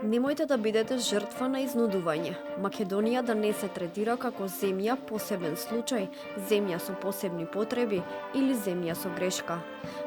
Немојте да бидете жртва на изнудување. Македонија да не се третира како земја посебен случај, земја со посебни потреби или земја со грешка.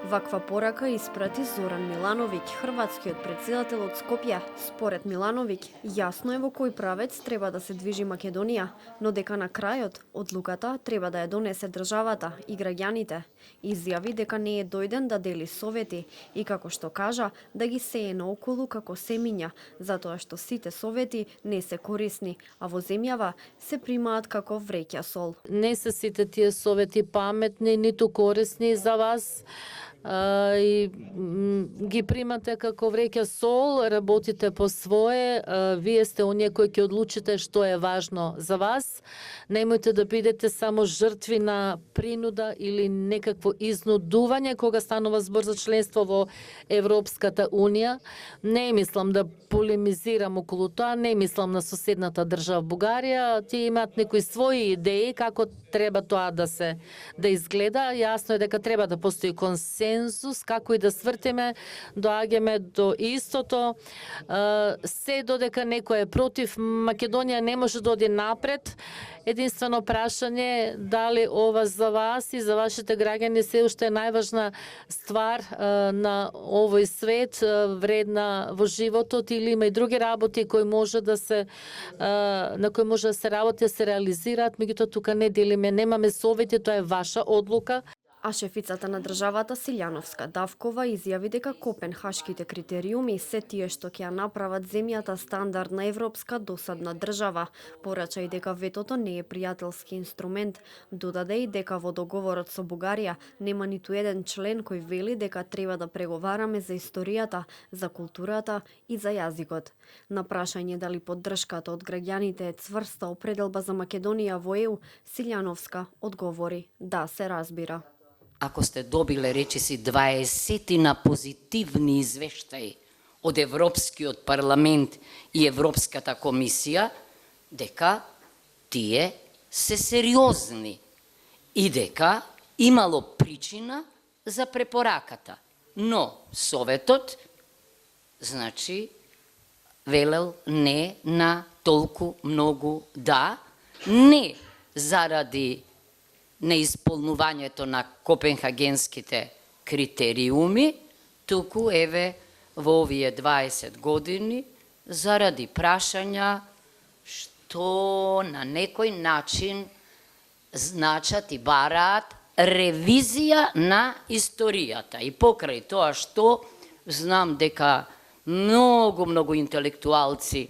Ваква порака испрати Зоран Милановиќ, хрватскиот претседател од Скопје. Според Милановиќ, јасно е во кој правец треба да се движи Македонија, но дека на крајот одлуката треба да ја донесе државата и граѓаните. Изјави дека не е дојден да дели совети и како што кажа, да ги сее наоколу како семиња, затоа што сите совети не се корисни, а во земјава се примаат како вреќа сол. Не се сите тие совети паметни, ниту корисни за вас. И ги примате како вреќа сол, работите по свое, вие сте оние кои ќе одлучите што е важно за вас. Немојте да бидете само жртви на принуда или некакво изнудување кога станува збор за членство во Европската Унија. Не мислам да полемизирам околу тоа, не мислам на соседната држава Бугарија, тие имаат некои своји идеи како треба тоа да изгледа. Јасно е дека треба да постои консензус, како и да свртиме, доаѓаме до истото. Се додека некој е против, Македонија не може да оди напред. Единствено прашање дали ова за вас и за вашите граѓани се уште е најважна ствар на овој свет, вредна во животот, или има и други работи кои може да се на кои може да се работи, да се реализираат, меѓутоа тука не делиме, немаме совети, тоа е ваша одлука. А шефицата на државата Силјановска Давкова изјави дека копенхашките критериуми се тие што ќе ја направат земјата стандардна европска досадна држава. Порача и дека ветото не е пријателски инструмент. Додаде и дека во договорот со Бугарија нема ниту еден член кој вели дека треба да преговараме за историјата, за културата и за јазикот. На прашање дали поддршката од граѓаните е цврста определба за Македонија во ЕУ, Силјановска одговори: да, се разбира. Ако сте добиле речиси 20 позитивни извештаи од Европскиот парламент и Европската комисија, дека тие се сериозни и дека имало причина за препораката. Но Советот, значи, велел не на толку многу да, не заради неисполнувањето на копенхагенските критериуми, туку еве во овие 20 години заради прашања што на некој начин значат и бараат ревизија на историјата. И покрај тоа што знам дека многу интелектуалци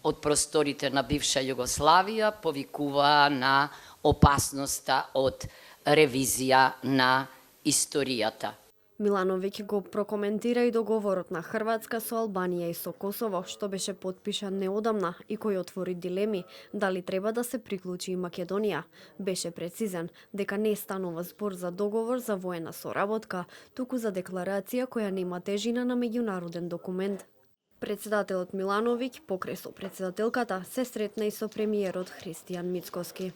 од просторите на бивша Југославија повикуваа на опасноста од ревизија на историјата. Милановиќ го прокоментира и договорот на Хрватска со Албанија и со Косово, што беше потпишан неодамна и кој отвори дилеми дали треба да се приклучи и Македонија. Беше прецизен дека не станува збор за договор за воена соработка, туку за декларација која нема тежина на меѓународен документ. Претседателот Милановиќ, покрај со претседателката, се сретна и со премиерот Христијан Мицкоски.